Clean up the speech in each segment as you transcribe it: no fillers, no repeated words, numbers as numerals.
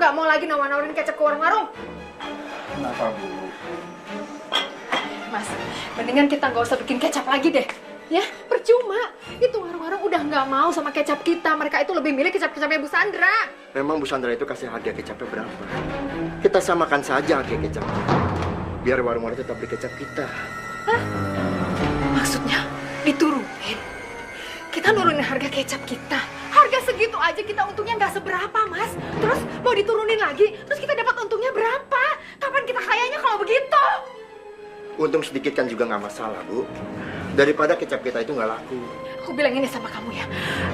nggak mau lagi nawar-nawarin kecap ke warung-warung. Kenapa, Bu? Mas, mendingan kita nggak usah bikin kecap lagi deh. Ya, percuma. Itu warung-warung udah nggak mau sama kecap kita. Mereka itu lebih milih kecap-kecapnya Bu Sandra. Memang Bu Sandra itu kasih harga kecapnya berapa? Kita samakan saja harga kecapnya. Biar warung-warung tetap beli kecap kita. Hah? Maksudnya diturunin? Kita nurunin harga kecap kita. Harga segitu aja kita untungnya nggak seberapa, Mas. Terus mau diturunin lagi, terus kita dapat untungnya berapa? Kapan kita kayanya kalau begitu? Untung sedikit kan juga nggak masalah, Bu. Daripada kecap kita itu nggak laku. Aku bilang ini sama kamu ya,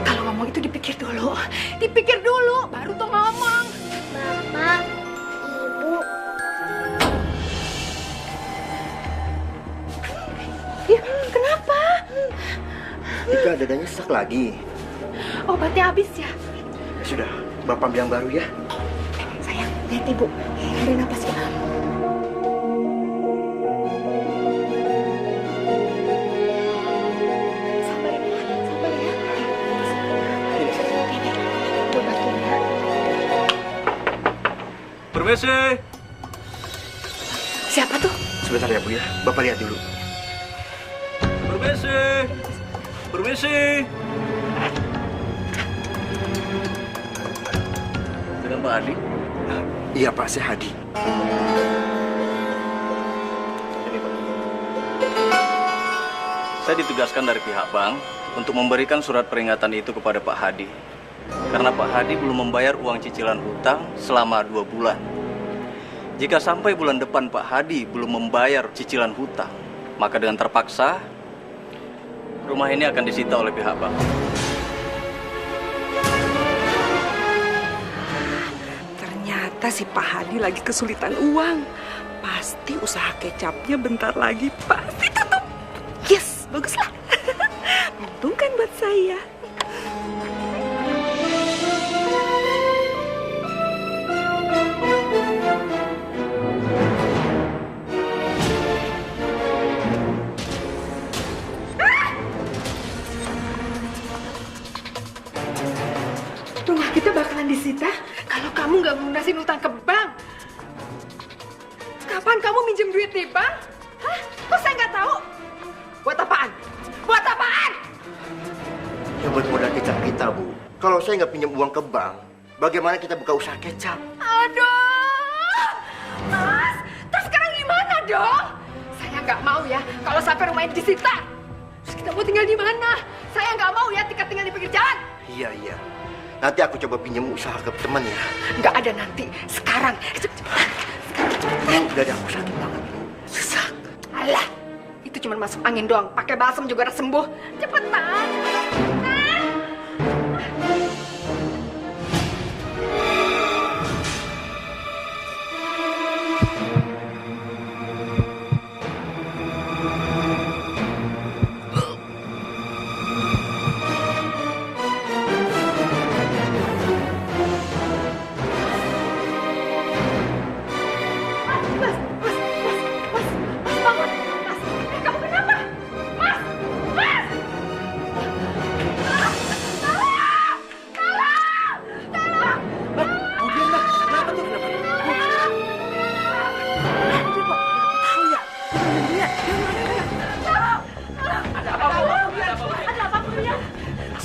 kalau ngomong itu dipikir dulu. Dipikir dulu, baru tuh ngomong. Bapak, Ibu. Ya, kenapa? Tika dadanya sesak lagi. Obatnya habis ya? Ya sudah, Bapak ambil yang baru ya. Sayang, lihat Ibu. Ambil napas ya. Sabar ya, sabar ya. Ini, Ibu bantuin ya. Permisi. Siapa tuh? Sebentar ya, Bu ya. Bapak lihat dulu. Permisi. Permisi. Dengan Pak Hadi. Iya, Pak, saya Hadi. Ini, Pak. Saya ditugaskan dari pihak bank untuk memberikan surat peringatan itu kepada Pak Hadi. Karena Pak Hadi belum membayar uang cicilan hutang selama 2 bulan. Jika sampai bulan depan Pak Hadi belum membayar cicilan hutang, maka dengan terpaksa rumah ini akan disita oleh pihak bank. Ternyata si Pak Hadi lagi kesulitan uang. Pasti usaha kecapnya bentar lagi pasti tutup. Yes, baguslah. Untung kan buat saya. Rumah kita bakalan disita kalau kamu nggak melunasin utang ke bank. Kapan kamu minjem duit di bank? Hah? Kok saya nggak tahu? Buat apaan? Buat apaan? Ya buat modal kecap kita, Bu. Kalau saya nggak pinjam uang ke bank, bagaimana kita buka usaha kecap? Aduh, Mas, terus sekarang gimana dong? Saya nggak mau ya kalau sampai rumah ini disita. Terus kita mau tinggal di mana? Saya nggak mau ya Tika tinggal di pinggir jalan. Iya, iya. Nanti aku coba pinjam usaha ke teman ya. Nggak ada nanti. Sekarang. Dada aku sakit banget, Bu. Sesak. Alah, itu cuma masuk angin doang. Pakai balsam juga udah sembuh. Cepetan.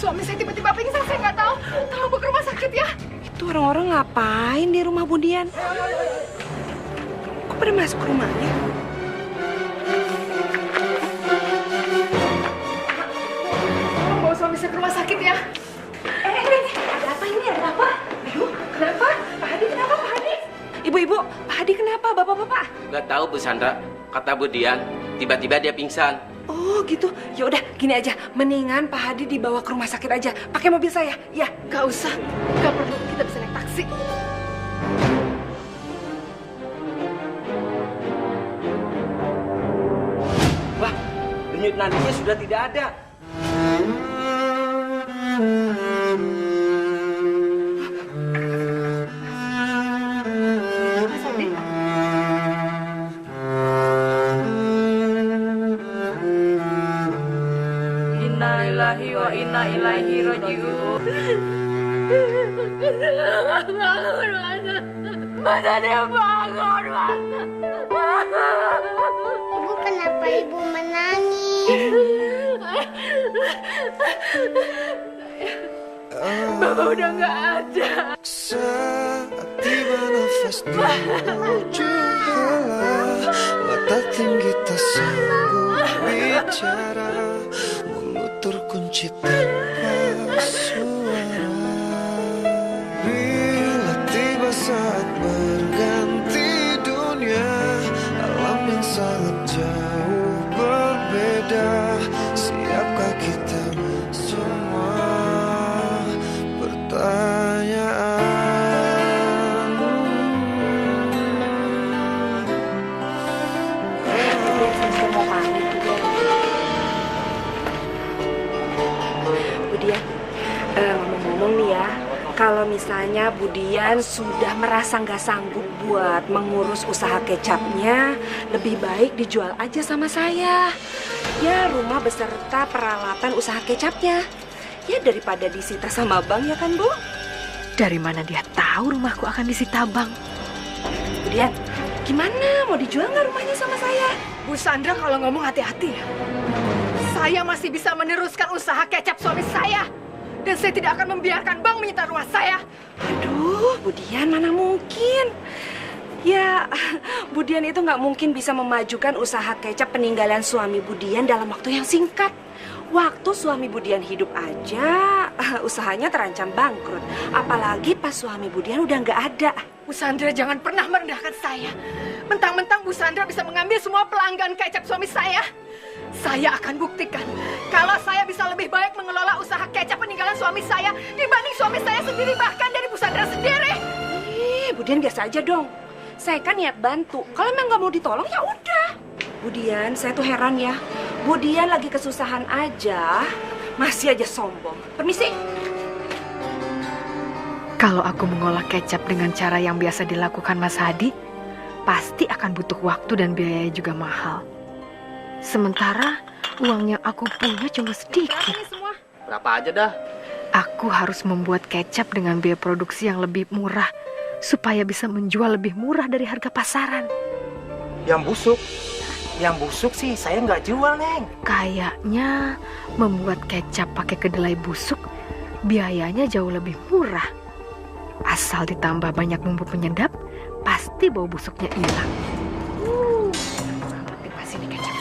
Suami saya tiba-tiba pingsan, saya nggak tahu. Tolong bawa ke rumah sakit ya. Itu orang-orang ngapain di rumah Bu Dian? Kok pada masuk ke rumahnya? Tolong bawa suami saya ke rumah sakit ya. Ini, ada apa ini? Ada apa? Aduh, kenapa? Pak Hadi, kenapa Pak Hadi? Ibu-ibu, Pak Hadi kenapa? Bapak-bapak? Nggak tahu Bu Sandra, kata Bu Dian, tiba-tiba dia pingsan. Oh gitu. Ya udah, gini aja. Mendingan Pak Hadi dibawa ke rumah sakit aja. Pakai mobil saya. Ya. Nggak usah, nggak perlu. Kita bisa naik taksi. Wah, denyut nadinya sudah tidak ada. Mas Hadi, Inna lillahi wa inna ilaihi raji'un. Ibu, kenapa ibu menangis? Mama udah nggak ada. Saat tiba nafas di ujung helah, mata tinggi tak sanggup bicara, mulut terkunci tanpa suara. Bila tiba saat berganti dunia, alam yang sangat jauh berbeda, siapkah kita semua? Pertanyaan. Mau pamit Budian, ngomong-ngomong nih ya, kalau misalnya Budian sudah merasa nggak sanggup buat mengurus usaha kecapnya, lebih baik dijual aja sama saya. Ya, rumah beserta peralatan usaha kecapnya. Ya, daripada disita sama bank, ya kan, Bu? Dari mana dia tahu rumahku akan disita bank? Budian, gimana? Mau dijual nggak rumahnya sama saya? Bu Sandra kalau ngomong hati-hati ya. Saya masih bisa meneruskan usaha kecap suami saya. Dan saya tidak akan membiarkan bank menyita rumah saya. Aduh, Budian mana mungkin? Ya, Budian itu nggak mungkin bisa memajukan usaha kecap peninggalan suami Budian dalam waktu yang singkat. Waktu suami Budian hidup aja, usahanya terancam bangkrut. Apalagi pas suami Budian udah nggak ada. Bu Sandra jangan pernah merendahkan saya. Mentang-mentang Bu Sandra bisa mengambil semua pelanggan kecap suami saya. Saya akan buktikan kalau saya bisa lebih baik mengelola usaha kecap peninggalan suami saya dibanding suami saya sendiri, bahkan dari Bu Sandra sendiri. Budian biasa aja dong. Saya kan niat bantu. Kalau memang nggak mau ditolong ya udah. Budian, saya tuh heran ya. Budian lagi kesusahan aja, masih aja sombong. Permisi. Kalau aku mengolah kecap dengan cara yang biasa dilakukan Mas Hadi, pasti akan butuh waktu dan biaya juga mahal. Sementara uang yang aku punya cuma sedikit. Berapa aja dah? Aku harus membuat kecap dengan biaya produksi yang lebih murah supaya bisa menjual lebih murah dari harga pasaran. Yang busuk sih saya nggak jual, Neng. Kayaknya membuat kecap pakai kedelai busuk biayanya jauh lebih murah. Asal ditambah banyak bumbu penyedap, pasti bau busuknya hilang. Pas ini kecap.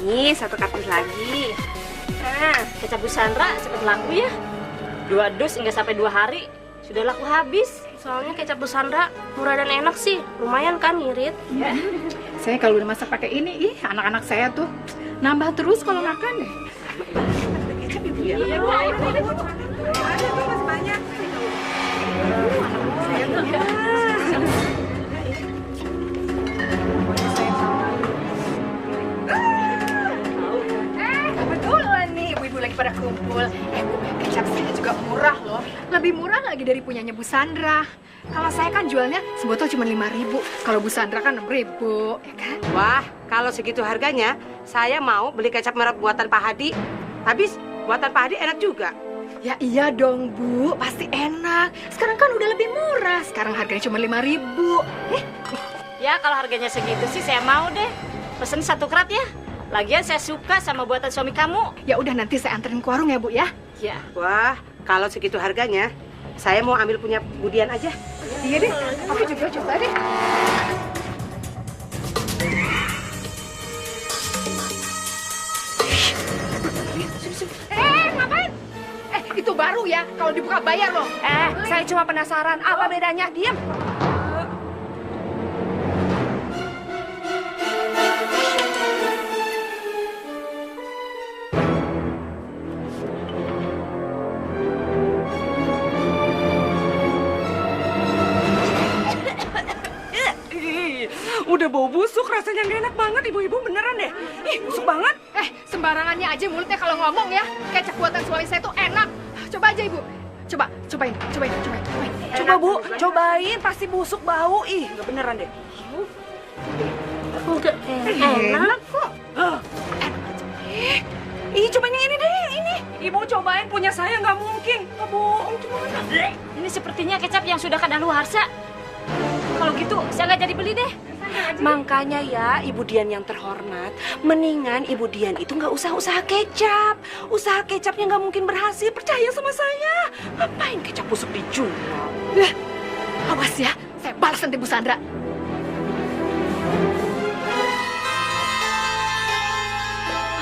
Nih, satu kartus lagi. Nah, kecap Bu Sandra cepet laku ya. 2 dus nggak sampai 2 hari sudah laku habis. Soalnya kecap Bu Sandra murah dan enak sih. Lumayan kan ngirit. Ya. Saya kalau udah masak pakai ini, anak-anak saya tuh nambah terus kalau makan deh. Kecap ibu ya? Iya, Bu. Ada tuh masih banyak. Kebetulan nih ibu-ibu lagi pada kumpul. Bu, kecap saya juga murah loh. Lebih murah lagi dari punyanya Bu Sandra. Kalau saya kan jualnya sebotol cuma 5.000. Kalau Bu Sandra kan 6.000, ya kan? Wah, kalau segitu harganya, saya mau beli kecap merah buatan Pak Hadi. Habis, buatan Pak Hadi enak juga. Ya iya dong, Bu. Pasti enak. Sekarang kan udah lebih murah. Sekarang harganya cuma 5.000. Ya kalau harganya segitu sih saya mau deh. Pesen 1 kerat ya. Lagian saya suka sama buatan suami kamu. Ya udah nanti saya anterin ke warung ya, Bu ya. Ya. Wah, kalau segitu harganya, saya mau ambil punya Budian aja. Iya deh, aku juga coba deh. Ngapain? Itu baru ya, kalau dibuka bayar loh. Saya cuma penasaran, apa bedanya? Diam. Udah bau busuk, rasanya nggak enak banget. Ibu-ibu beneran deh. Ih, busuk banget. Sembarangannya aja mulutnya kalau ngomong ya. Kecap buatan suami saya tuh enak. Coba aja Ibu. Cobain. Coba Bu, cobain, pasti busuk bau. Ih, nggak beneran deh. Enggak enak kok. Ih, cobain yang ini deh, yang ini. Ibu cobain punya saya nggak mungkin. Nggak bohong, coba. Ini sepertinya kecap yang sudah kadaluarsa. Kalau gitu, saya nggak jadi beli deh. Makanya ya, Ibu Dian yang terhormat, mendingan Ibu Dian itu nggak usah usaha kecap. Usaha kecapnya nggak mungkin berhasil, percaya sama saya. Ngapain kecap busuk dijual? Lah, awas ya, saya balas nanti Bu Sandra.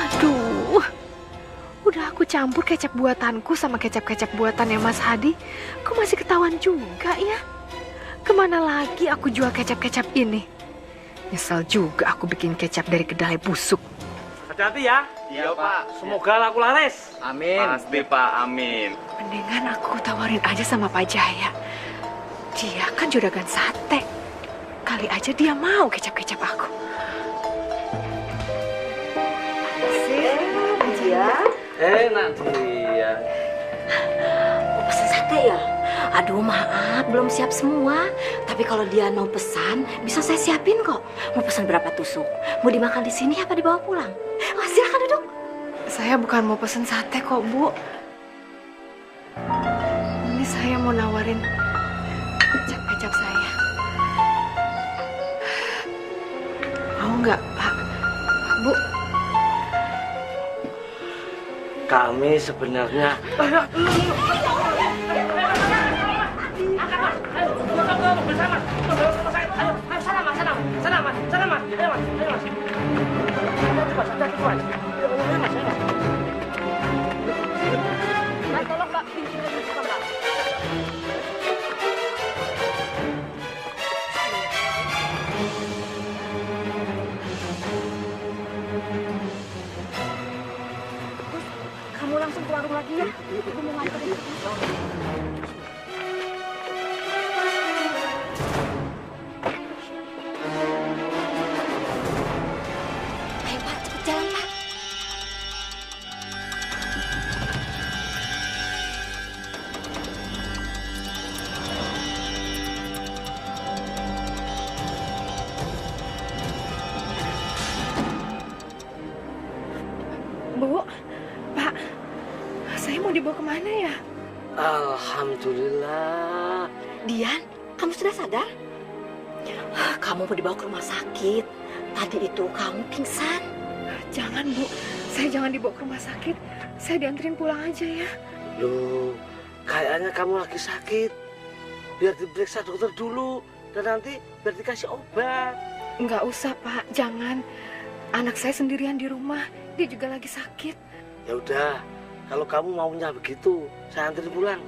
Aduh, udah aku campur kecap buatanku sama kecap-kecap buatannya Mas Hadi, kok masih ketahuan juga ya? Kemana lagi aku jual kecap-kecap ini? Nyesel juga aku bikin kecap dari kedelai busuk. Hati-hati ya. Iya, Pak. Semoga laku laris. Amin. Pasti, Pak. Amin. Mendingan aku tawarin aja sama Pak Jaya. Dia kan juragan sate. Kali aja dia mau kecap-kecap aku. Nadia. Mau pesen sate ya? Aduh maaf, belum siap semua. Tapi kalau dia mau pesan, bisa saya siapin kok. Mau pesan berapa tusuk? Mau dimakan di sini apa dibawa pulang? Wah, silakan duduk. Saya bukan mau pesen sate kok, Bu. Ini saya mau nawarin kecap-kecap saya. Mau nggak, Pak? Bu? Kami sebenarnya Kamu langsung ke warung lagi ya. Ibu mau nganterin. Ayo Pak, cepet jalan Pak. Bu? Pak? Saya mau dibawa kemana ya? alhamdulillah. Dian, kamu sudah sadar? Kamu mau dibawa ke rumah sakit. Tadi itu kamu pingsan. Jangan, Bu. Saya jangan dibawa ke rumah sakit. Saya dianterin pulang aja ya. Loh, kayaknya kamu lagi sakit. Biar diperiksa dokter dulu dan nanti biar dikasih obat. Nggak usah, Pak. Jangan. Anak saya sendirian di rumah. Dia juga lagi sakit. Ya udah, kalau kamu maunya begitu, saya anterin pulang.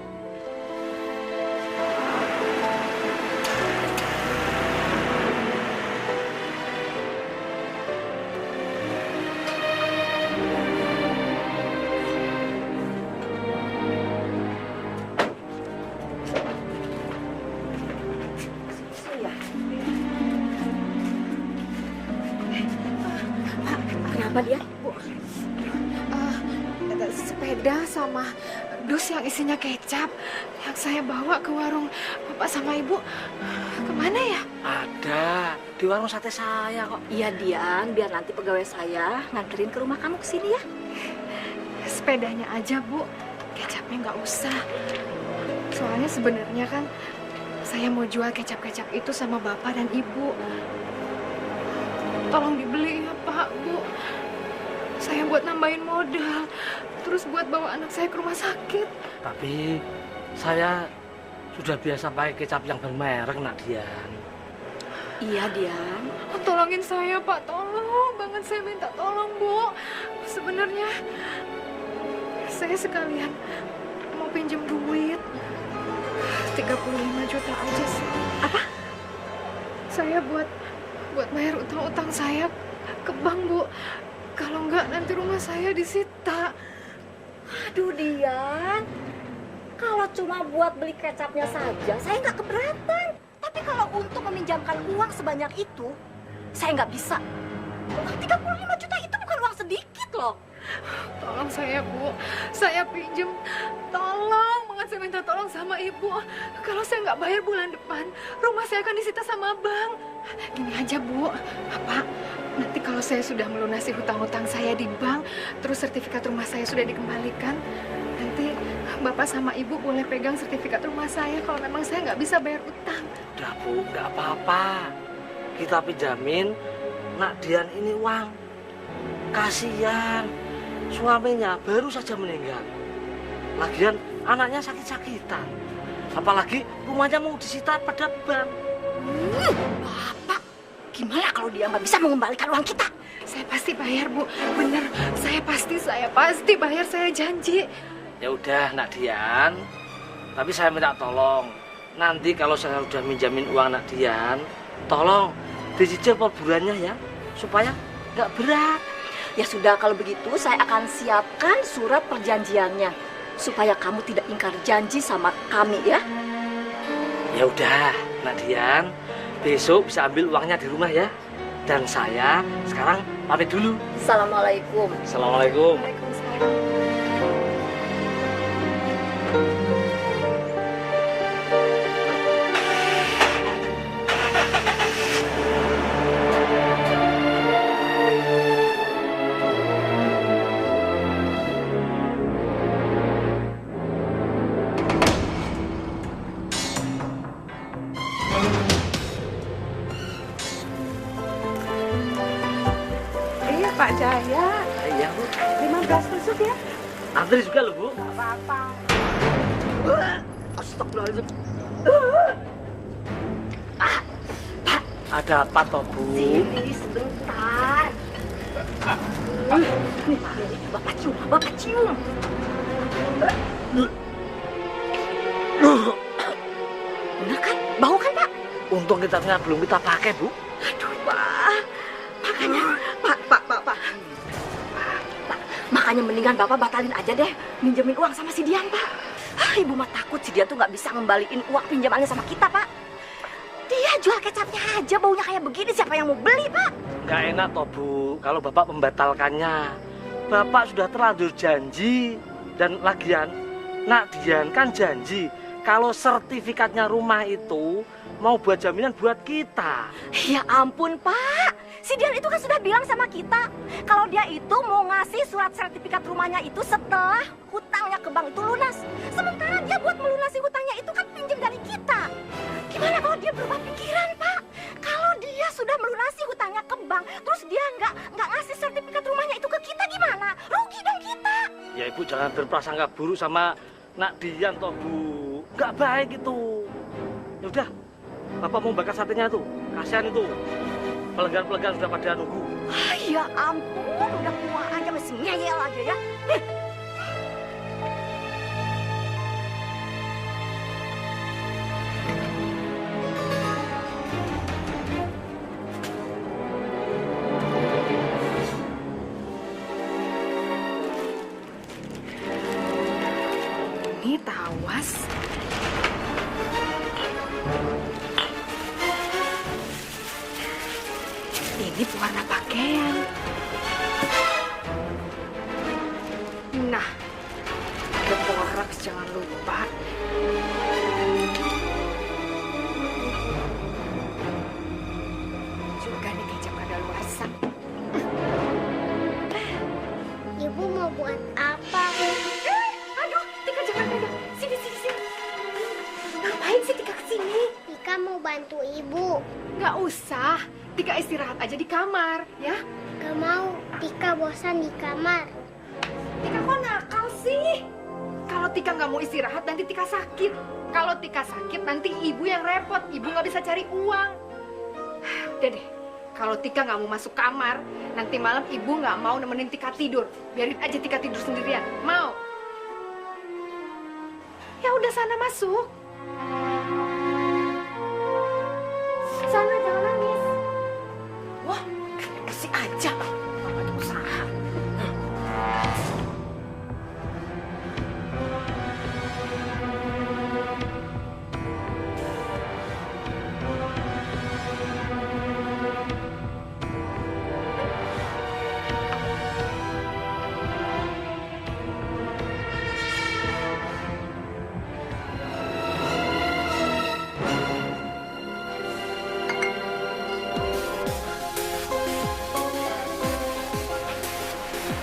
Kenapa dia? Bu, sepeda sama dus yang isinya kecap yang saya bawa ke warung Bapak sama Ibu. Kemana ya? Ada di warung sate saya kok. Iya Dian, biar nanti pegawai saya nganterin ke rumah kamu ke sini ya. Sepedanya aja, Bu. Kecapnya nggak usah. Soalnya sebenarnya kan saya mau jual kecap-kecap itu sama Bapak dan Ibu. Tolong dibeli ya, Pak, Bu. Saya buat nambahin modal, terus buat bawa anak saya ke rumah sakit. Tapi saya sudah biasa pakai kecap yang bermerek, Nak Dian. Iya Dian. Oh, tolongin saya, Pak. Tolong banget, saya minta tolong, Bu. Sebenarnya saya sekalian mau pinjam duit 35 juta aja sih. Apa? Saya buat bayar utang-utang saya ke bank, Bu. Kalau enggak nanti rumah saya disita. Aduh Dian, kalau cuma buat beli kecapnya saja, saya nggak keberatan. Tapi kalau untuk meminjamkan uang sebanyak itu, saya nggak bisa. Uang 35 juta itu bukan uang sedikit loh. Tolong saya, Bu. Saya pinjem. Tolong banget, saya minta tolong. sama ibu, kalau saya nggak bayar bulan depan, rumah saya akan disita sama bank. Gini aja Bu, Bapak, nanti kalau saya sudah melunasi hutang-hutang saya di bank, terus sertifikat rumah saya sudah dikembalikan, nanti Bapak sama Ibu boleh pegang sertifikat rumah saya kalau memang saya nggak bisa bayar utang. Udah Bu, nggak apa-apa. Kita pinjamin Nak Dian ini uang. Kasihan, suaminya baru saja meninggal. Lagian anaknya sakit-sakitan. Apalagi rumahnya mau disita pada bank. Bapak, gimana kalau dia nggak bisa mengembalikan uang kita? Saya pasti bayar Bu, bener. Saya pasti bayar, saya janji. Ya udah Nak Dian, tapi saya minta tolong. Nanti kalau saya udah minjamin uang Nak Dian, tolong dicicil per bulannya ya, supaya nggak berat. Ya sudah, kalau begitu saya akan siapkan surat perjanjiannya supaya kamu tidak ingkar janji sama kami ya. Ya udah, Nak Dian, besok bisa ambil uangnya di rumah ya. Dan saya sekarang pamit dulu. Assalamualaikum. Assalamualaikum. Iya Pak Jaya, Iya Bu. 15 tusuk ya. Antri juga loh Bu. Nggak apa-apa. Astagfirullahaladzim. Ada apa toh Bu? Sini sebentar. Nih, Bapak cium. Bener kan? Bau kan Pak? Untung kita belum kita pakai Bu. Aduh Pak, makanya Pak. Makanya mendingan Bapak batalin aja deh minjemin uang sama si Dian Pak. Ibu mah takut si Dian tuh nggak bisa ngembaliin uang pinjamannya sama kita Pak. Dia jual kecapnya aja baunya kayak begini, siapa yang mau beli Pak? Nggak enak toh Bu, kalau Bapak membatalkannya. Bapak sudah terlanjur janji. Dan lagian, Nak Dian kan janji kalau sertifikatnya rumah itu mau buat jaminan buat kita. Ya ampun Pak, si Dian itu kan sudah bilang sama kita kalau dia itu mau ngasih surat sertifikat rumahnya itu setelah hutangnya ke bank itu lunas. Sementara dia buat melunasi hutangnya itu kan pinjam dari kita. Gimana kalau dia berubah pikiran Pak? Kalau dia sudah melunasi hutangnya ke bank, terus dia nggak ngasih sertifikat rumahnya itu ke kita, gimana? Rugi dong kita. Ya Ibu jangan berprasangka buruk sama Nak Dian toh Bu. Nggak baik itu. Ya udah, Bapak mau bakar satenya tuh. Kasihan itu. Pelanggan-pelanggan sudah pada nunggu. Ya ampun, udah tua aja masih ngeyel aja ya. Nih. Ini tawas. Ini pewarna pakaian. Nah, ada borax jangan lupa. Juga nih kecap kadaluarsa. Ibu mau buat apa? Aduh, Tika jangan pegang. Sini. Ngapain sih Tika kesini? Tika mau bantu ibu. Nggak usah. Tika istirahat aja di kamar, ya. Gak mau, Tika bosan di kamar. Tika kok nakal sih? Kalau Tika nggak mau istirahat, nanti Tika sakit. Kalau Tika sakit, nanti ibu yang repot. Ibu nggak bisa cari uang. Udah deh, kalau Tika nggak mau masuk kamar, nanti malam ibu nggak mau nemenin Tika tidur. Biarin aja Tika tidur sendirian. Mau? Ya udah sana masuk. Sana jangan nangis. Wah, bersih aja. Mama ada usaha.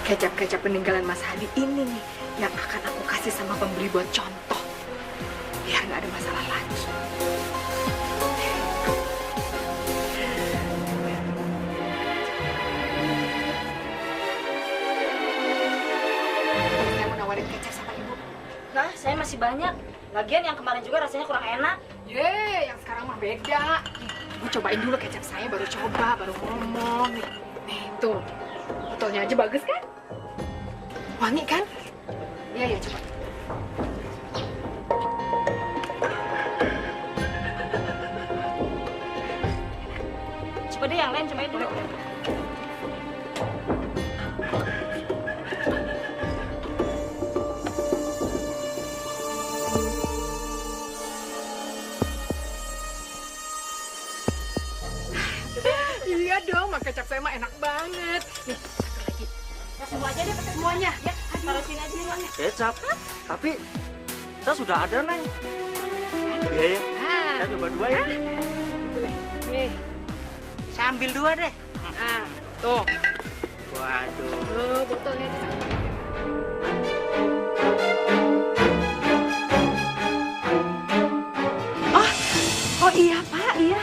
kecap-kecap peninggalan Mas Hadi ini nih yang akan aku kasih sama pembeli buat contoh. Biar nggak ada masalah lagi. Saya mau nawarin kecap sama ibu. Nah, saya masih banyak. Lagian yang kemarin juga rasanya kurang enak. Yang sekarang mah beda. Nih, ibu cobain dulu kecap saya, baru coba, baru ngomong. Nih, tuh. Botolnya aja bagus kan? Wangi kan? Iya, coba. Coba deh yang lain, cobain dulu. Iya dong, mak kecap saya mah enak banget. Nih, satu lagi. Ya, semua aja deh, pakai Semuanya. Ya, taruh sini aja semuanya. Kecap. Tapi saya sudah ada, Neng. Iya ya. Saya coba dua ya. Nih, Saya ambil dua deh. tuh. Waduh. Botolnya aja. Oh iya Pak, iya.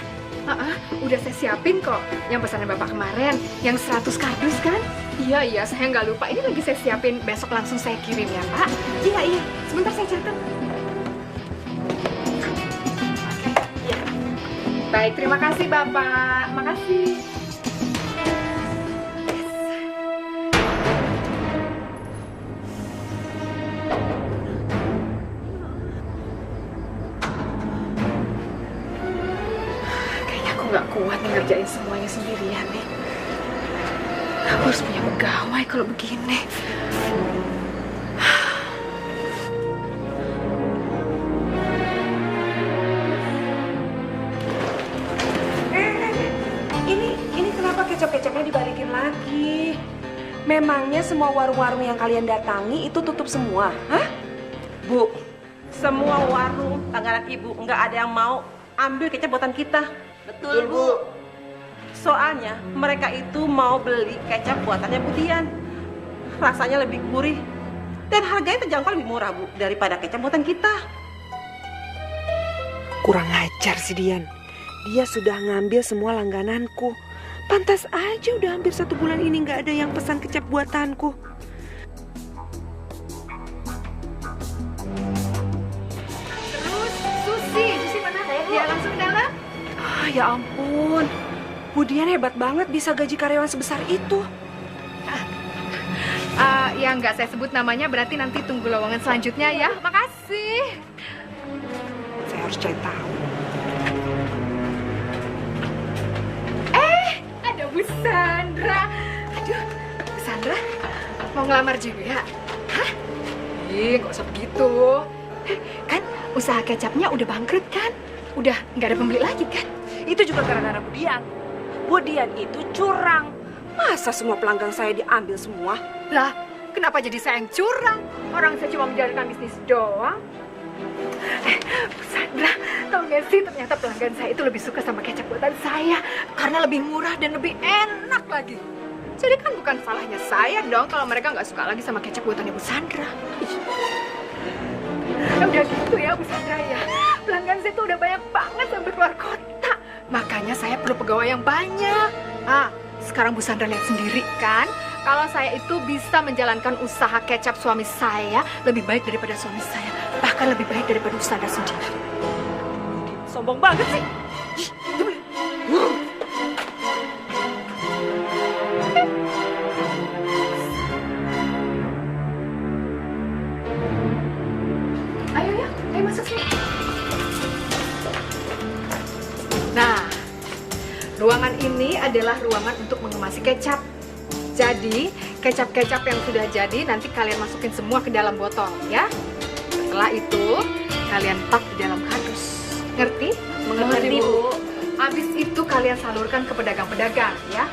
Udah saya siapin kok yang pesanan Bapak kemarin, yang 100 kardus kan? Iya, saya nggak lupa. Ini lagi saya siapin, besok langsung saya kirim ya Pak. Iya, sebentar saya catat. Iya. Baik, terima kasih Bapak. Makasih. Nggak kuat nih ngerjain semuanya sendirian nih. Aku harus punya pegawai kalau begini. Ini kenapa kecap-kecapnya dibalikin lagi? Memangnya semua warung-warung yang kalian datangi itu tutup semua? Hah? Bu, semua warung langganan ibu nggak ada yang mau ambil kecap buatan kita. Betul, Bu. Soalnya mereka itu mau beli kecap buatannya Bu Dian. Rasanya lebih gurih dan harganya terjangkau lebih murah, Bu, daripada kecap buatan kita. Kurang ajar si Dian. Dia sudah ngambil semua langgananku. Pantas aja udah hampir 1 bulan ini nggak ada yang pesan kecap buatanku. Terus, Susi mana? Ya, langsung ke dalam. Ya ampun, Bu Dian hebat banget bisa gaji karyawan sebesar itu. Ya nggak saya sebut namanya, berarti nanti tunggu lowongan selanjutnya ya. Makasih. Saya harus cari tahu. Ada Bu Sandra. Aduh, Bu Sandra mau ngelamar juga? Hah? Nggak usah begitu. Kan usaha kecapnya udah bangkrut kan? Udah nggak ada pembeli lagi kan? Itu juga gara-gara Bu Dian. Bu Dian itu curang. Masa semua pelanggan saya diambil semua? Lah, kenapa jadi saya yang curang? Orang saya cuma menjalankan bisnis doang. Bu Sandra, tau gak sih ternyata pelanggan saya itu lebih suka sama kecap buatan saya karena lebih murah dan lebih enak lagi. Jadi kan bukan salahnya saya dong kalau mereka nggak suka lagi sama kecap buatannya Bu Sandra. Udah gitu ya Bu Sandra ya. Pelanggan saya tuh udah banyak banget sampai keluar kota. Makanya saya perlu pegawai yang banyak. Sekarang Bu Sandra lihat sendiri kan, kalau saya itu bisa menjalankan usaha kecap suami saya lebih baik daripada suami saya, bahkan lebih baik daripada Bu Sandra sendiri. Sombong banget sih. Ayo masuk sini. Nah, ruangan ini adalah ruangan untuk mengemasi kecap. Jadi, kecap-kecap yang sudah jadi nanti kalian masukin semua ke dalam botol ya. Setelah itu, kalian pack di dalam kardus. Ngerti? Mengerti, Bu. Habis itu kalian salurkan ke pedagang-pedagang ya.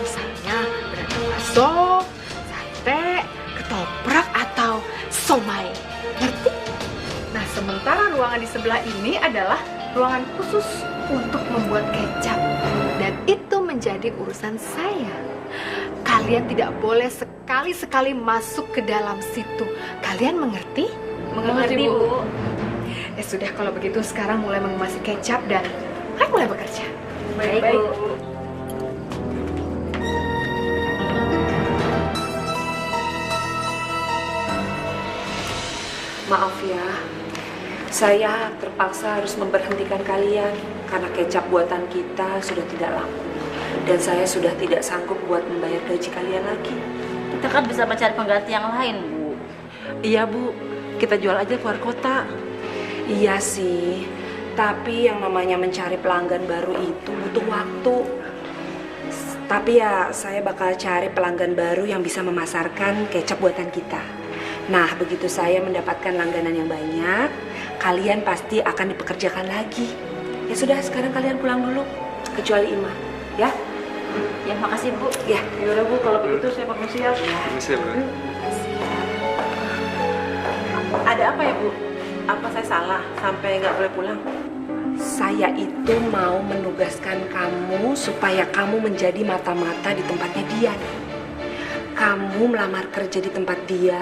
Misalnya pedagang bakso, sate, ketoprak atau somai. Ngerti? Nah, sementara ruangan di sebelah ini adalah ruangan khusus untuk membuat kecap. Dan itu menjadi urusan saya. Kalian tidak boleh sekali-sekali masuk ke dalam situ. Kalian mengerti? Mengerti, Bu. Ya sudah, kalau begitu sekarang mulai mengemasi kecap dan mulai bekerja. Baik, Bu. Maaf ya, saya terpaksa harus memberhentikan kalian karena kecap buatan kita sudah tidak laku. Dan saya sudah tidak sanggup buat membayar gaji kalian lagi. Kita kan bisa mencari pengganti yang lain, Bu. Iya Bu, kita jual aja keluar kota. Iya sih, tapi yang namanya mencari pelanggan baru itu butuh waktu. Tapi ya saya bakal cari pelanggan baru yang bisa memasarkan kecap buatan kita. Nah, begitu saya mendapatkan langganan yang banyak, kalian pasti akan dipekerjakan lagi. Ya sudah, sekarang kalian pulang dulu, kecuali Ima, ya? Ya, makasih, Bu. Ya, Yaudah Bu, kalau begitu saya permisi ya. Permisi, Bu. Ada apa ya Bu? Apa saya salah sampai nggak boleh pulang? saya itu mau menugaskan kamu supaya kamu menjadi mata-mata di tempatnya dia. Kamu melamar kerja di tempat dia.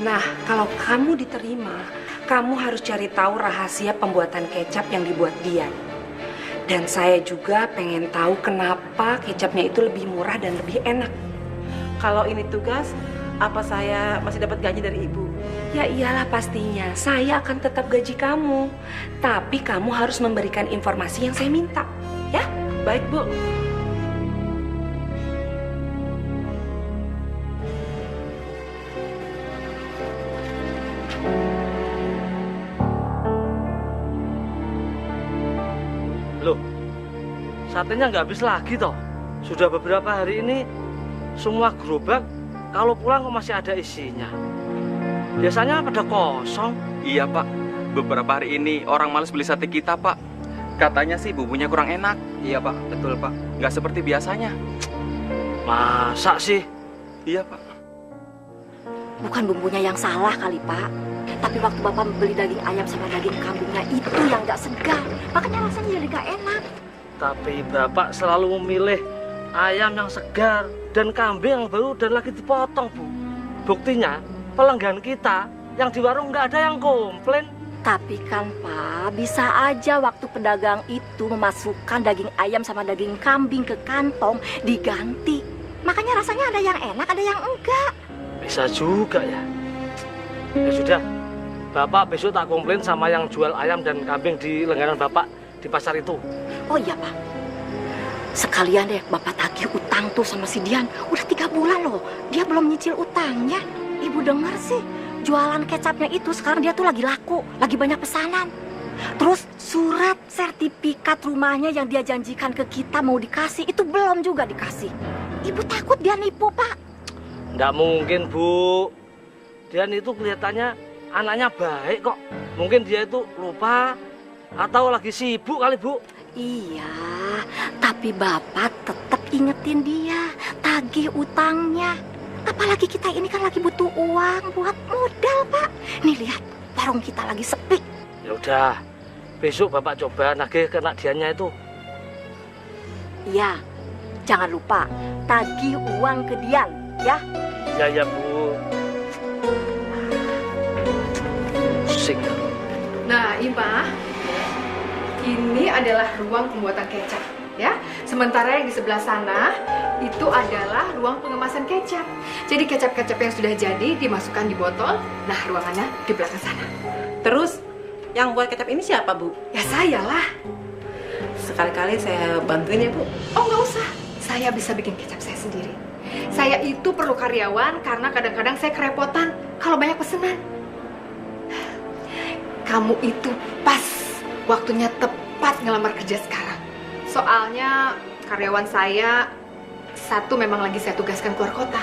Nah, kalau kamu diterima, kamu harus cari tahu rahasia pembuatan kecap yang dibuat dia. Dan saya juga pengen tahu kenapa kecapnya itu lebih murah dan lebih enak. Kalau ini tugas, apa saya masih dapat gaji dari Ibu? Ya iyalah pastinya, saya akan tetap gaji kamu. Tapi kamu harus memberikan informasi yang saya minta. Ya, baik Bu. Loh, satenya nggak habis lagi toh. Sudah beberapa hari ini semua gerobak kalau pulang kok masih ada isinya. Biasanya pada kosong. Iya Pak, beberapa hari ini orang malas beli sate kita Pak. Katanya sih bumbunya kurang enak. Iya Pak, betul Pak. Nggak seperti biasanya. Masa sih? Iya Pak. Bukan bumbunya yang salah kali Pak. Tapi waktu Bapak membeli daging ayam sama daging kambingnya itu yang nggak segar. Makanya rasanya jadi nggak enak. Tapi Bapak selalu memilih ayam yang segar dan kambing yang baru dan lagi dipotong Bu. Buktinya pelanggan kita yang di warung nggak ada yang komplain. Tapi kan Pak, bisa aja waktu pedagang itu memasukkan daging ayam sama daging kambing ke kantong diganti. Makanya rasanya ada yang enak, ada yang enggak. Bisa juga ya. Ya sudah, Bapak besok tak komplain sama yang jual ayam dan kambing di langganan Bapak di pasar itu. Oh iya Pak, sekalian deh Bapak tagih utang tuh sama si Dian. Udah 3 bulan loh, dia belum nyicil utangnya. Ibu dengar sih, jualan kecapnya itu sekarang dia tuh lagi laku, lagi banyak pesanan. Terus surat sertifikat rumahnya yang dia janjikan ke kita mau dikasih, itu belum juga dikasih. Ibu takut dia nipu Pak. Nggak mungkin Bu, Dian itu kelihatannya anaknya baik kok. Mungkin dia itu lupa atau lagi sibuk kali Bu. Iya, tapi Bapak tetap ingetin dia, tagih utangnya. Apalagi kita ini kan lagi butuh uang buat modal, Pak. Nih lihat, warung kita lagi sepi. Ya udah, besok Bapak coba nagih ke anak Diannya itu. Iya, jangan lupa tagih uang ke Dian, ya. Ya Bu. Pusing. Nah, Ima, ini adalah ruang pembuatan kecap, ya. Sementara yang di sebelah sana itu adalah ruang pengemasan kecap. Jadi kecap-kecap yang sudah jadi dimasukkan di botol. Nah, ruangannya di belakang sana. Terus, yang buat kecap ini siapa Bu? Ya saya lah. Sekali-kali saya bantuin ya Bu. Oh nggak usah, saya bisa bikin kecap saya sendiri. Saya itu perlu karyawan karena kadang-kadang saya kerepotan kalau banyak pesanan. Kamu itu pas waktunya tepat ngelamar kerja sekarang. Soalnya karyawan saya satu memang lagi saya tugaskan keluar kota.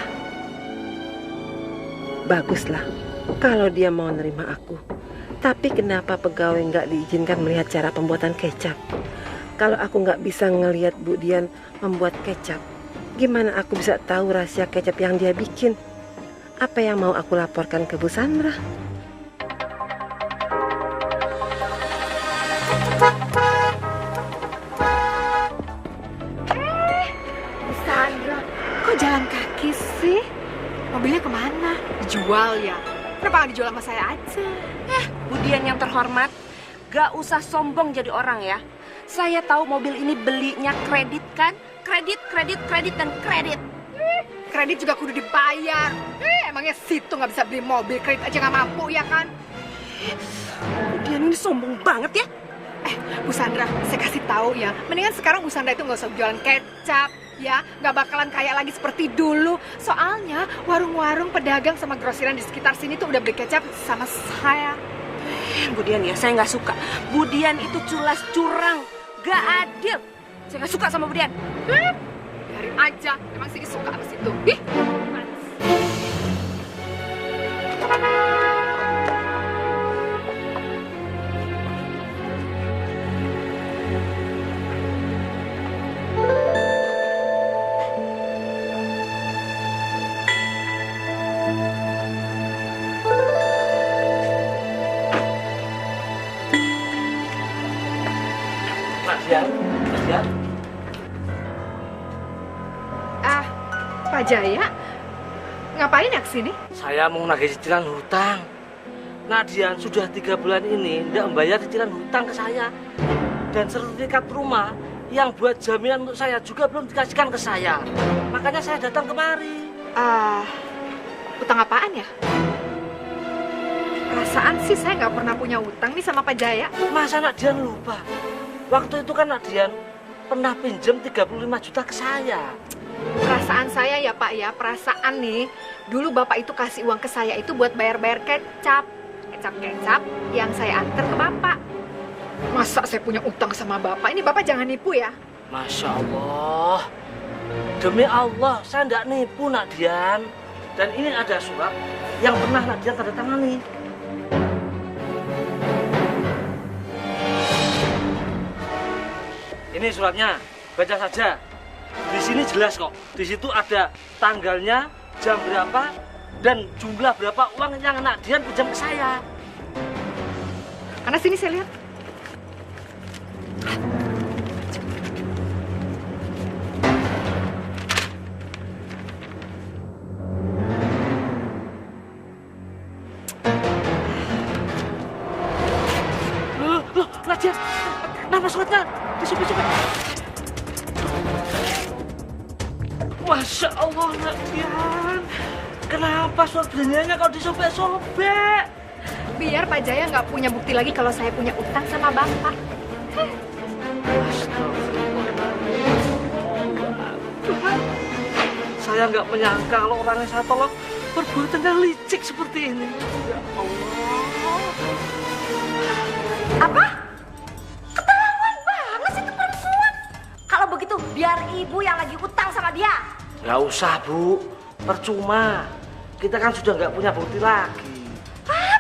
Baguslah kalau dia mau nerima aku. Tapi kenapa pegawai nggak diizinkan melihat cara pembuatan kecap? Kalau aku nggak bisa ngelihat Bu Dian membuat kecap, gimana aku bisa tahu rahasia kecap yang dia bikin? Apa yang mau aku laporkan ke Bu Sandra? Bu Sandra, kok jalan Kenapa nggak dijual sama saya aja? Bu Dian yang terhormat, gak usah sombong jadi orang ya. Saya tahu mobil ini belinya kredit kan? Kredit, dan kredit. Kredit juga kudu dibayar. Emangnya situ nggak bisa beli mobil, kredit aja nggak mampu ya kan? Bu Dian ini sombong banget ya. Bu Sandra, saya kasih tahu ya. Mendingan sekarang Bu Sandra itu nggak usah jualan kecap, ya. Nggak bakalan kaya lagi seperti dulu. Soalnya warung-warung, pedagang sama grosiran di sekitar sini tuh udah beli kecap sama saya. Bu Dian ya, saya nggak suka. Bu Dian itu culas curang, gak adil. Saya nggak suka sama Bu Dian. Biarin aja, emang sih suka sama situ. Ih, Mas Dian. Pak Jaya, ngapain ya kesini? Saya mau nagih cicilan hutang. Nadian sudah 3 bulan ini tidak membayar cicilan hutang ke saya. Dan sertifikat rumah yang buat jaminan untuk saya juga belum dikasihkan ke saya. Makanya saya datang kemari. Utang apaan ya? Perasaan sih saya nggak pernah punya utang nih sama Pak Jaya. Masa Nadian lupa? Waktu itu kan Nadian pernah pinjam 35 juta ke saya. Perasaan saya ya Pak ya, perasaan nih. Dulu Bapak itu kasih uang ke saya itu buat bayar-bayar kecap. Kecap-kecap yang saya antar ke Bapak. Masa saya punya utang sama Bapak? Ini Bapak jangan nipu ya. Masya Allah. Demi Allah, saya tidak nipu Nadian. Dan ini ada surat yang pernah Nadian tanda tangani. Ini suratnya, baca saja. Di sini jelas kok. Di situ ada tanggalnya, jam berapa, dan jumlah berapa uang yang Nadian pinjam ke saya. Karena sini saya lihat. Loh, Nadian, nama suratnya disupit-supit. Masya Allah, Nadian. Kenapa surat belanjanya kau disobek-sobek? Biar Pak Jaya nggak punya bukti lagi kalau saya punya utang sama Bapak. Saya nggak menyangka kalau orang yang saya tolong perbuatannya licik seperti ini. Ya Allah. Apa? Keterlaluan banget sih itu perempuan. Kalau begitu biar ibu yang lagi utang sama dia. Nggak usah, Bu. Percuma. Kita kan sudah nggak punya bukti lagi.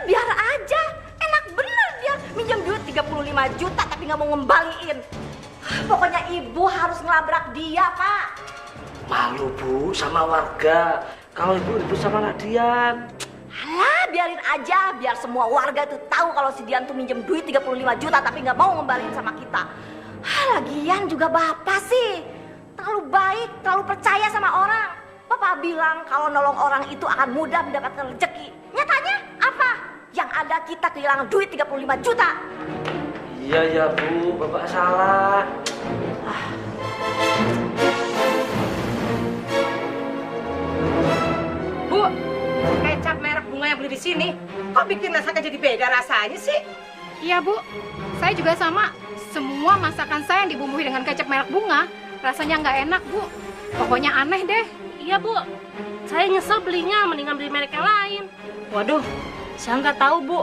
Biar aja. Enak bener dia minjem duit 35 juta tapi nggak mau ngembaliin. Pokoknya ibu harus ngelabrak dia, Pak. Malu, Bu, sama warga. Kalau ibu sama Nadian. Alah, biarin aja. Biar semua warga itu tahu kalau si Dian tuh minjem duit 35 juta tapi nggak mau ngembaliin sama kita. Lagian juga Bapak sih terlalu baik, terlalu percaya sama orang. Bapak bilang kalau nolong orang itu akan mudah mendapatkan rezeki. Nyatanya apa? Yang ada kita kehilangan duit 35 juta. Iya ya, Bu, Bapak salah. Bu, kecap merek bunga yang beli di sini, kok bikin masakan jadi beda rasanya sih? Iya Bu, saya juga sama. Semua masakan saya yang dibumbui dengan kecap merek bunga, rasanya nggak enak Bu. Pokoknya aneh deh. Iya Bu, saya nyesel belinya, mendingan beli merek yang lain. Waduh, saya nggak tahu Bu.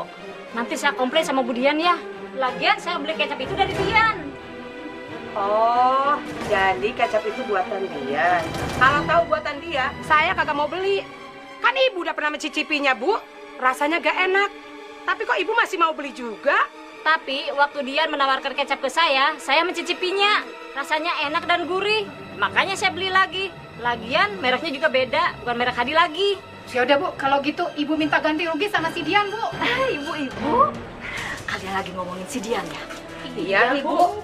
Nanti saya komplain sama Bu Dian ya. Lagian saya beli kecap itu dari Dian. Oh, jadi kecap itu buatan dia. Kalau tahu buatan dia, saya kagak mau beli. Kan ibu udah pernah mencicipinya, Bu. Rasanya gak enak. Tapi kok ibu masih mau beli juga? Tapi waktu Dian menawarkan kecap ke saya mencicipinya. Rasanya enak dan gurih. Makanya saya beli lagi. Lagian mereknya juga beda, bukan merek Hadi lagi. Ya udah Bu, kalau gitu Ibu minta ganti rugi sama si Dian Bu. Ibu-ibu, kalian lagi ngomongin si Dian ya? Iya, Ibu.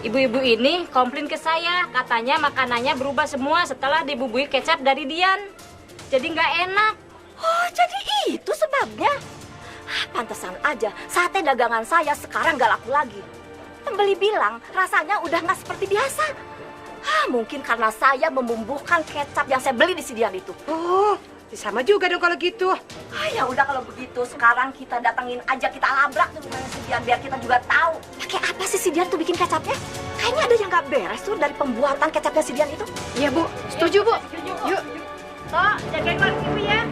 Ibu-ibu ini komplain ke saya, katanya makanannya berubah semua setelah dibumbui kecap dari Dian. Jadi nggak enak. Oh, jadi Itu sebabnya. Pantesan aja sate dagangan saya sekarang gak laku lagi. Pembeli bilang rasanya udah gak seperti biasa. Mungkin karena saya membumbuhkan kecap yang saya beli di Sidian itu. Oh, sama juga dong kalau gitu. Ya udah kalau begitu sekarang kita datengin aja, kita labrak tuh rumahnya Sidian biar kita juga tahu. Pakai apa sih Sidian tuh bikin kecapnya? Kayaknya ada yang gak beres tuh dari pembuatan kecapnya Sidian itu. Iya Bu, setuju Bu. Yuk. Toh, jagain Bang Kipi ya.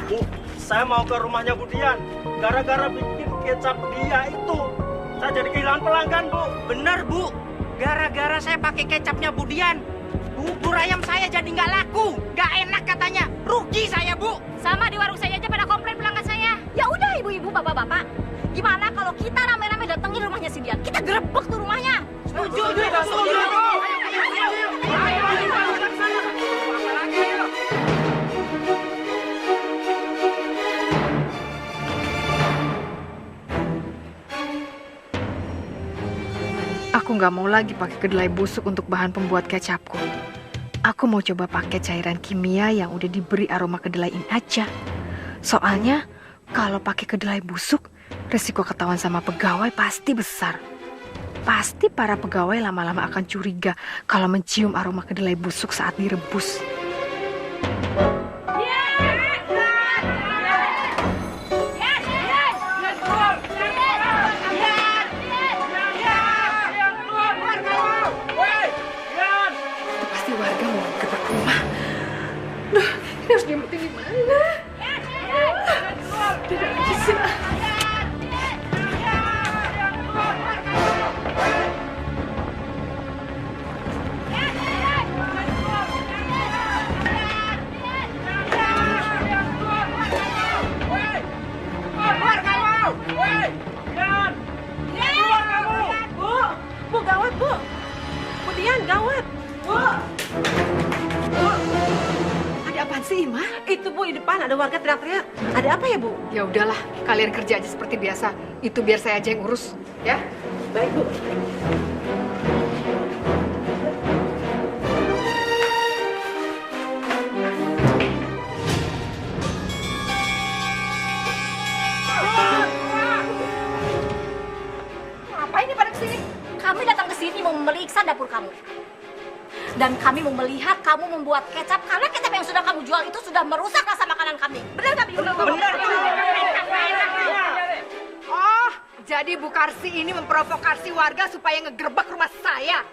Bu, saya mau ke rumahnya Bu Dian. Gara-gara bikin kecap dia itu, saya jadi kehilangan pelanggan, Bu. Bener, Bu. Gara-gara saya pakai kecapnya Bu Dian, bubur ayam saya jadi nggak laku, nggak enak katanya. Rugi saya, Bu. Sama di warung saya aja pada komplain pelanggan saya. Ya udah ibu-ibu, bapak-bapak. Gimana kalau kita rame-rame datengin rumahnya Sidian? Kita gerebek tuh rumahnya. Setuju, setuju. Aku nggak mau lagi pakai kedelai busuk untuk bahan pembuat kecapku. Aku mau coba pakai cairan kimia yang udah diberi aroma kedelai ini aja. Soalnya kalau pakai kedelai busuk, resiko ketahuan sama pegawai pasti besar. Pasti para pegawai lama-lama akan curiga kalau mencium aroma kedelai busuk saat direbus. Harus nyembutin di mana? Tidak bisa. Bu, gawat, Bu. Bu Dian, gawat. Bu. Apaan sih, Ima? Itu Bu, di depan ada warga teriak-teriak. Ada apa ya, Bu? Ya udahlah, kalian kerja aja seperti biasa. Itu biar saya aja yang urus, ya. Baik, Bu. Ngapain nih pada kesini? Kami datang ke sini mau memeriksa dapur kamu. Dan kami mau melihat kamu membuat kecap karena kecap yang sudah kamu jual itu sudah merusak rasa makanan kami. Benar nggak, Benar. Oh, jadi Bu Karsi ini memprovokasi warga supaya ngegerebek rumah saya.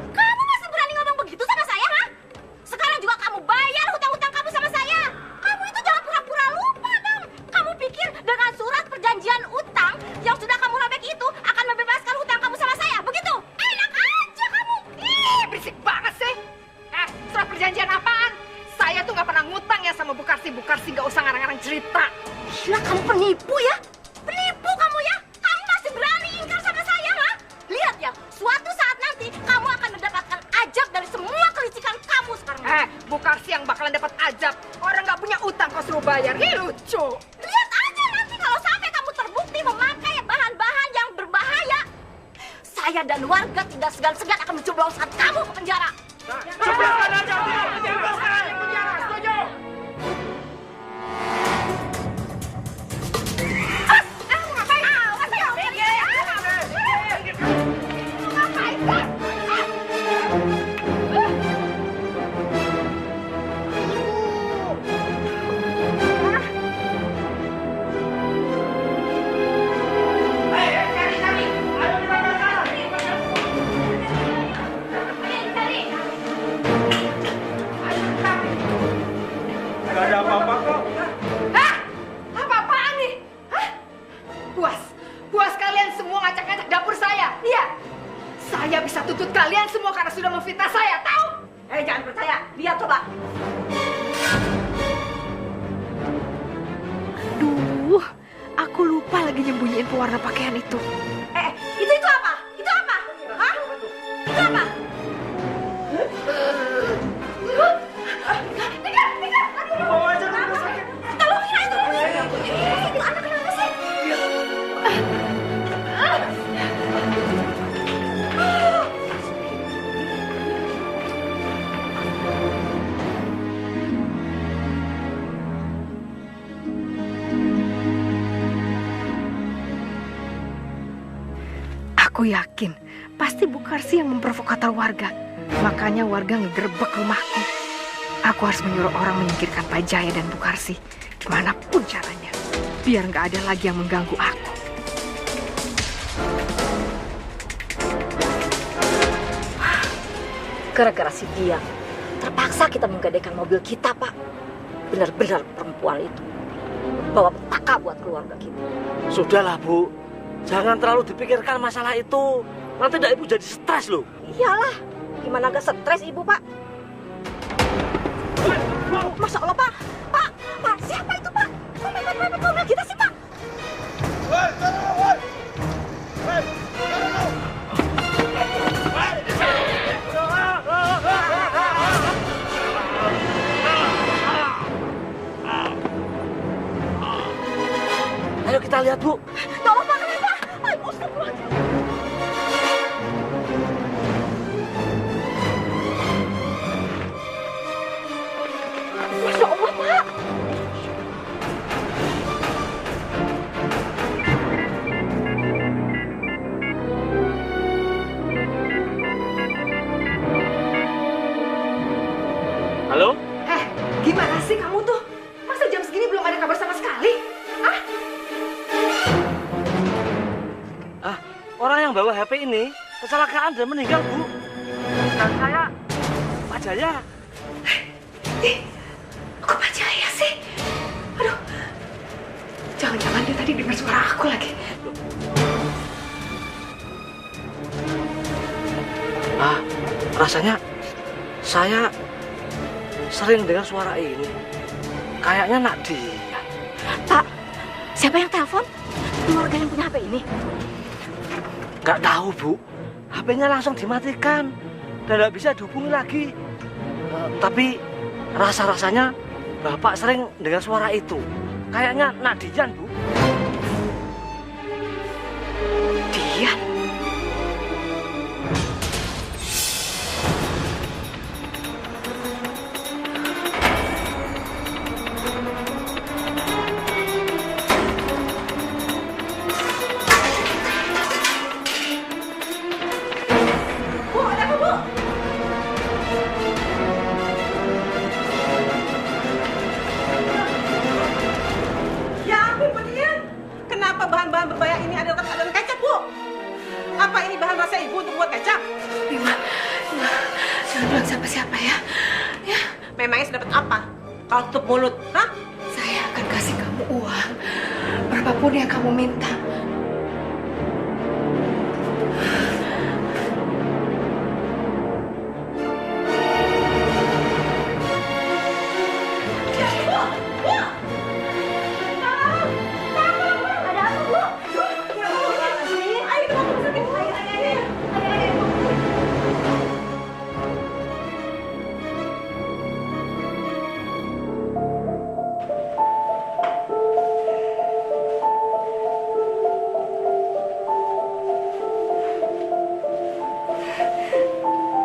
Kamu masih berani ngomong begitu sama saya, ha? Sekarang juga kamu bayar hutang-hutang kamu sama saya. Kamu itu jangan pura-pura lupa dong. Kamu pikir dengan surat perjanjian utang yang sudah kamu robek itu akan membebaskan hutang kamu sama saya, begitu? Enak aja kamu. Berisik banget sih. Surat perjanjian apaan? Saya tuh nggak pernah ngutang ya sama Bu Karsi. Bu Karsi nggak usah ngarang-ngarang cerita. Gila, kamu penipu ya? Penipu kamu ya? Kamu masih berani ingkar sama saya, ha? Lihat ya, suatu saat nanti kamu akan mendapatkan ajab dari semua kelicikan kamu sekarang. Bu Karsi yang bakalan dapat ajab. Orang nggak punya utang kok suruh bayar. Ih, lucu. Lihat aja nanti kalau sampai kamu terbukti memakai bahan-bahan yang berbahaya. Saya dan warga tidak segan-segan akan menjebloskan kamu ke penjara. Jebloskan aja, jebloskan ke penjara, setuju. Gak ada apa-apa kok. Apa-apaan nih? Puas kalian semua ngacak-ngacak dapur saya? Iya. Saya bisa tuntut kalian semua karena sudah memfitnah saya, tahu? Jangan percaya, lihat coba. Aduh, aku lupa lagi nyembunyiin pewarna pakaian itu. Itu apa? Itu apa? Hah? Itu apa? Bawa aja ke rumah sakit. Tolongin aja. Itu anak kenapa sih? Aku yakin pasti Bu Karsi yang memprovokator warga. Makanya warga ngegerebek rumahku. Aku harus menyuruh orang menyingkirkan Pak Jaya dan Bu Karsi. Gimana pun caranya. Biar nggak ada lagi yang mengganggu aku. Gara-gara si dia, terpaksa kita menggadaikan mobil kita, Pak. Benar-benar perempuan itu bawa petaka buat keluarga kita. Sudahlah, Bu. Jangan terlalu dipikirkan masalah itu. Nanti dah Ibu jadi stres loh. Iyalah, gimana gak stres Ibu, Pak? Masya Allah, Pak. Pak, siapa itu, Pak? Kok mepet-mepet mobil kita sih, Pak? Ayo kita lihat, Bu. Tolong, Pak, kenapa? Ayo, astagfirullahaladzim. Masya Allah, Pak. Halo? Gimana sih kamu tuh? Masa jam segini belum ada kabar sama sekali? Orang yang bawa HP ini kecelakaan dan meninggal, Bu. Dan saya, Pak Jaya. Kok Pak Jaya sih? Aduh, jangan-jangan dia tadi dengar suara aku lagi. Rasanya saya sering dengar suara ini. Kayaknya Nadia. Pak, siapa yang telepon? Keluarga yang punya HP ini? Nggak tahu, Bu. HP-nya langsung dimatikan dan nggak bisa dihubungi lagi. Tapi rasa-rasanya Bapak sering dengar suara itu. Kayaknya Nadian, Bu. Dian? bahan-bahan berbahaya ini adalah dalam kecap, Bu. Apa ini bahan rasa Ibu untuk buat kecap? Bima, jangan bilang siapa-siapa ya. Ya. Memangnya sudah dapat apa? Kalau tutup mulut, hah? Saya akan kasih kamu uang berapapun yang kamu minta.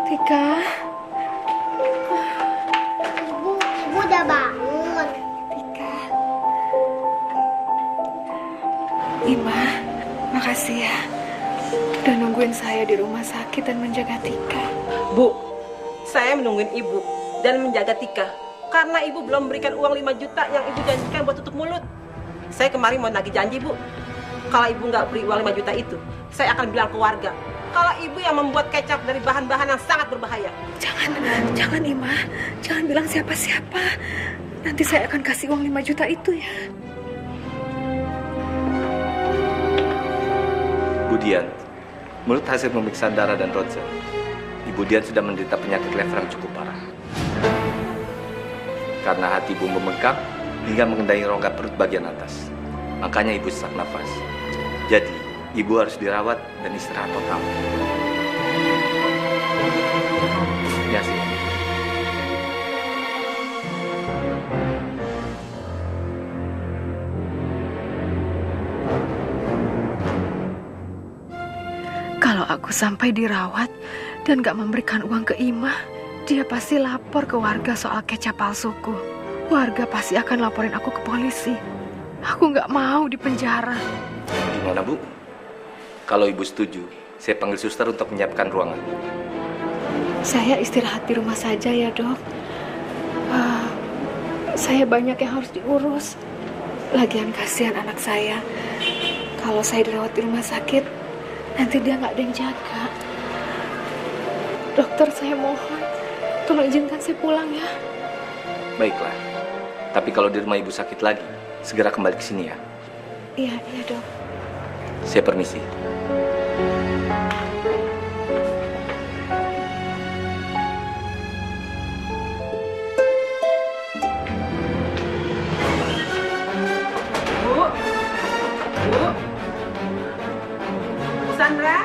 Tika. Ibu udah bangun. Tika. Ima, makasih ya. Udah nungguin saya di rumah sakit dan menjaga Tika. Bu, saya menungguin Ibu dan menjaga Tika karena Ibu belum memberikan uang 5 juta yang Ibu janjikan buat tutup mulut. Saya kemarin mau nagih janji, Bu. Kalau Ibu nggak beri uang 5 juta itu, saya akan bilang ke warga kalau Ibu yang membuat kecap dari bahan-bahan yang sangat berbahaya. Jangan Ima, jangan bilang siapa-siapa. Nanti saya akan kasih uang 5 juta itu ya. Bu Dian, menurut hasil pemeriksaan darah dan ronsen, Ibu Dian sudah menderita penyakit lever yang cukup parah. Karena hati Ibu membengkak hingga mengendayi rongga perut bagian atas. Makanya Ibu sesak nafas. Jadi, Ibu harus dirawat dan istirahat total. Ya sih. Kalau aku sampai dirawat dan gak memberikan uang ke Ima, dia pasti lapor ke warga soal kecap palsuku. Warga pasti akan laporin aku ke polisi. Aku gak mau di penjara. Gimana, Bu? Kalau Ibu setuju, Saya panggil suster untuk menyiapkan ruangan. Saya istirahat di rumah saja ya, Dok. Saya banyak yang harus diurus. Lagian kasihan anak saya. Kalau saya dirawat di rumah sakit, nanti dia nggak ada yang jaga. Dokter, saya mohon, tolong izinkan saya pulang ya. Baiklah. Tapi kalau di rumah ibu sakit lagi, segera kembali ke sini ya. Iya, Dok. Saya permisi. Sandra?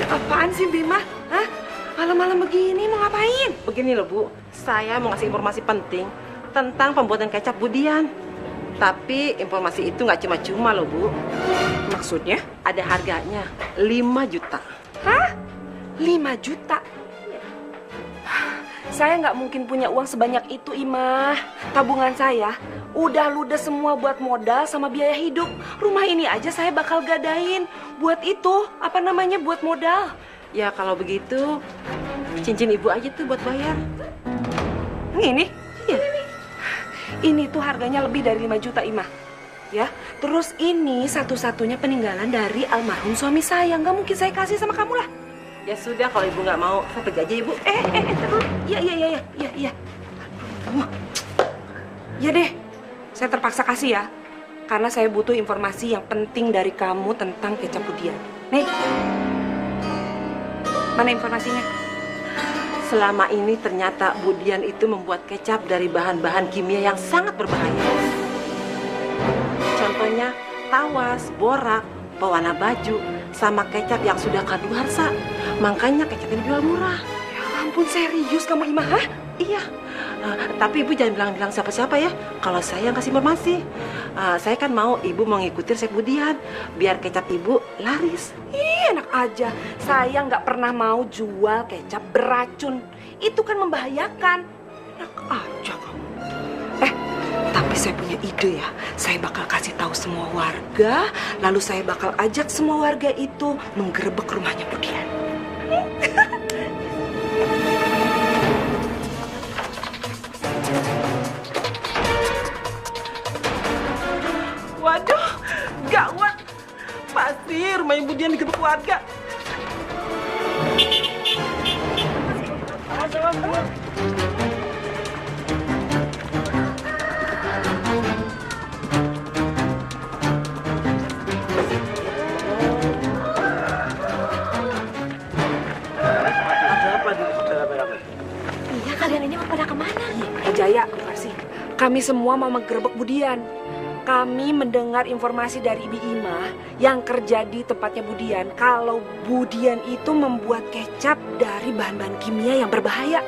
Apaan sih Bima? Hah? Malam-malam begini mau ngapain? Begini loh Bu, saya mau ngasih informasi penting tentang pembuatan kecap Budian. Tapi informasi itu nggak cuma-cuma loh Bu. Maksudnya? Ada harganya 5 juta. Hah? 5 juta? Saya nggak mungkin punya uang sebanyak itu, Imah. Tabungan saya udah ludes semua buat modal sama biaya hidup. Rumah ini aja saya bakal gadain buat itu, buat modal. Ya kalau begitu, cincin ibu aja tuh buat bayar. Ini? Iya. Ini tuh harganya lebih dari 5 juta, Imah. Ya, terus ini satu-satunya peninggalan dari almarhum suami saya. Nggak mungkin saya kasih sama kamu lah. Ya sudah, kalau ibu nggak mau, saya pergi aja ibu. Iya. Ya deh, saya terpaksa kasih ya. Karena saya butuh informasi yang penting dari kamu tentang kecap Budian. Nih, mana informasinya? Selama ini ternyata Budian itu membuat kecap dari bahan-bahan kimia yang sangat berbahaya. Contohnya tawas, borak, pewarna baju, sama kecap yang sudah kadaluarsa. Makanya kecap ini dijual murah. Ya ampun, serius kamu Imah? Hah? Iya. Tapi ibu jangan bilang-bilang siapa-siapa ya. Kalau saya yang kasih informasi. Saya kan mau ibu mengikuti resep Budian. Biar kecap ibu laris. Ih, enak aja. Saya nggak pernah mau jual kecap beracun. Itu kan membahayakan. Enak aja kamu. Tapi saya punya ide ya. Saya bakal kasih tahu semua warga. Lalu saya bakal ajak semua warga itu menggerebek rumahnya Budian. Waduh, gawat. Pasti rumah ibu Dian digerebek warga. Iya, kalian ini mau pada kemana? Jaya, makasih. Kami semua mau menggerebek Budian. Kami mendengar informasi dari Ibu Ima yang kerja di tempatnya Budian kalau Budian itu membuat kecap dari bahan-bahan kimia yang berbahaya.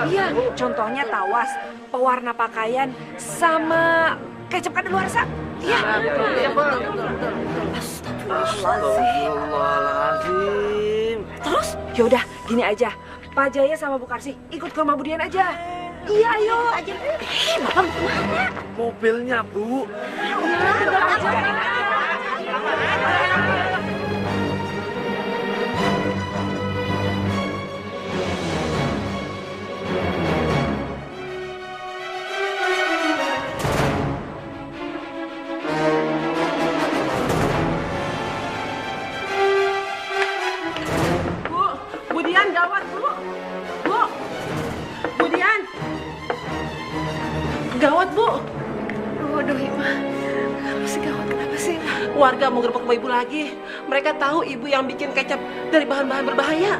Iya, contohnya tawas, pewarna pakaian, sama kecap kadaluarsa. Iya. Astagfirullahaladzim. Terus, yaudah gini aja. Pak Jaya sama Bu Karsi ikut ke rumah Budian aja. Iya, ayo. Bapak mau kemana? Mobilnya, Bu. Budian gawat, Bu. Budian. Gawat, Bu. Waduh, Ima. Kenapa sih gawat? Kenapa sih? Warga mau gerebek rumah ibu lagi. Mereka tahu ibu yang bikin kecap dari bahan-bahan berbahaya.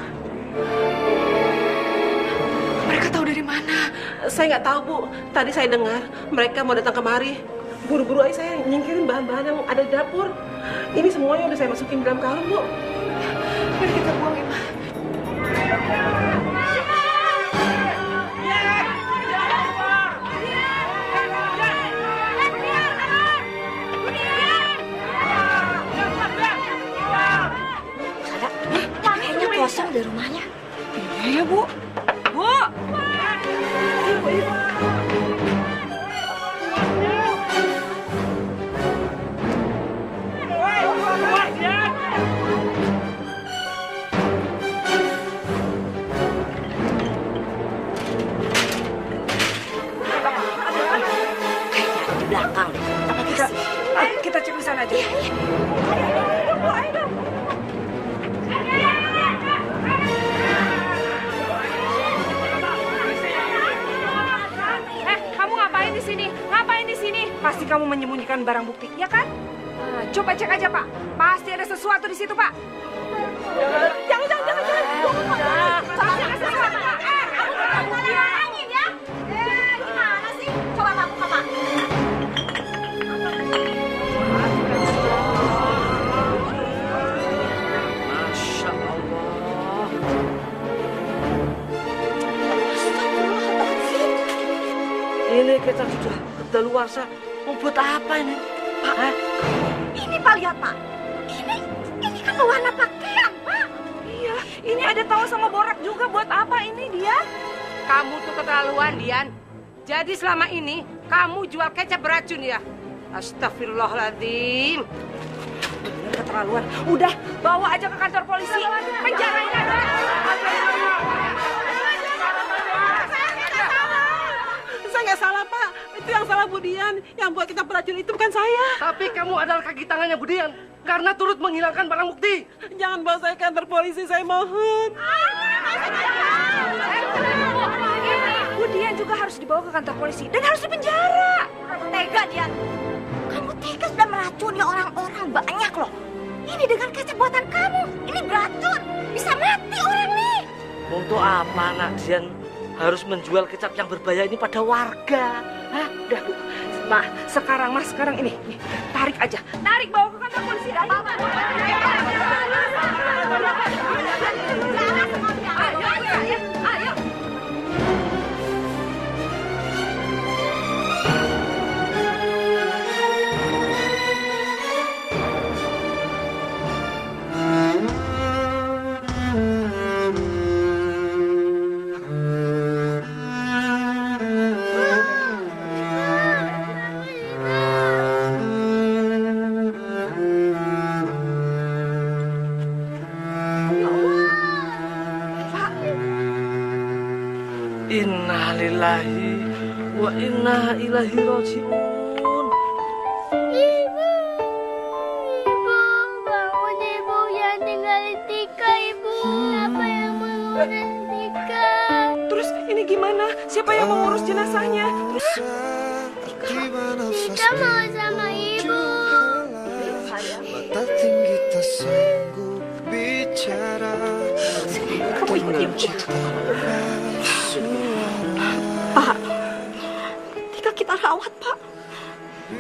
Mereka tahu dari mana? Saya nggak tahu, Bu. Tadi saya dengar mereka mau datang kemari. Buru-buru aja saya nyingkirin bahan-bahan yang ada di dapur. Ini semuanya udah saya masukin dalam karung, Bu. Mari kita buang, Ima. Kayaknya kosong di rumahnya. Iya, Bu. Bu. kamu menyembunyikan barang bukti, ya kan? Nah, coba cek aja, Pak. Pasti ada sesuatu di situ, Pak. Jangan. Pasti ada sesuatu, Pak. Kamu ngomongin ya? Gimana sih? Coba Pak, buka Pak. Masya Allah. Ini kecap sudah kedaluarsa. Mau buat apa ini? Pak, ini Pak, lihat Pak. Ini kan pewarna pakaian, Pak. Iya, ini ada tahu sama borak juga. Buat apa ini dia? Kamu tuh keterlaluan, Dian. Jadi selama ini kamu jual kecap beracun ya? Astagfirullahaladzim. Bener keterlaluan. Udah, bawa aja ke kantor polisi. Penjarain aja. Saya nggak salah, Pak. Itu yang salah Budian. Yang buat kita beracun itu bukan saya. Tapi kamu adalah kaki tangannya Budian karena turut menghilangkan barang bukti. Jangan bawa saya ke kantor polisi, saya mohon. Budian juga harus dibawa ke kantor polisi dan harus dipenjara. Kamu tega, Dian. Kamu tega sudah meracuni orang-orang banyak loh. Ini dengan kecap buatan kamu. Ini beracun. Bisa mati orang nih. Untuk apa anak Dian harus menjual kecap yang berbahaya ini pada warga? Hah? Udah, Bu. Nah, sekarang ini. Nih, tarik aja. Tarik, bawa ke kantor polisi. Ayo. Innalillahi wa inna ilaihi rajiun. Ibu, bangun Ibu, jangan tinggalin Tika, Ibu. Siapa yang mengurus Tika? Terus ini gimana? Siapa yang mengurus jenazahnya? Tika mau sama Ibu. Mata tinggi tak sanggup bicara. Kamu ikut Ibu. Pak, Tika kita rawat, Pak.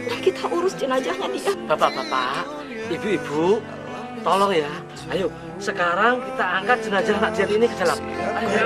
Dan kita urus jenazahnya dia. Bapak-bapak, ibu-ibu, tolong ya. Ayo, sekarang kita angkat jenazah anak Dian ini ke dalam. Ayo.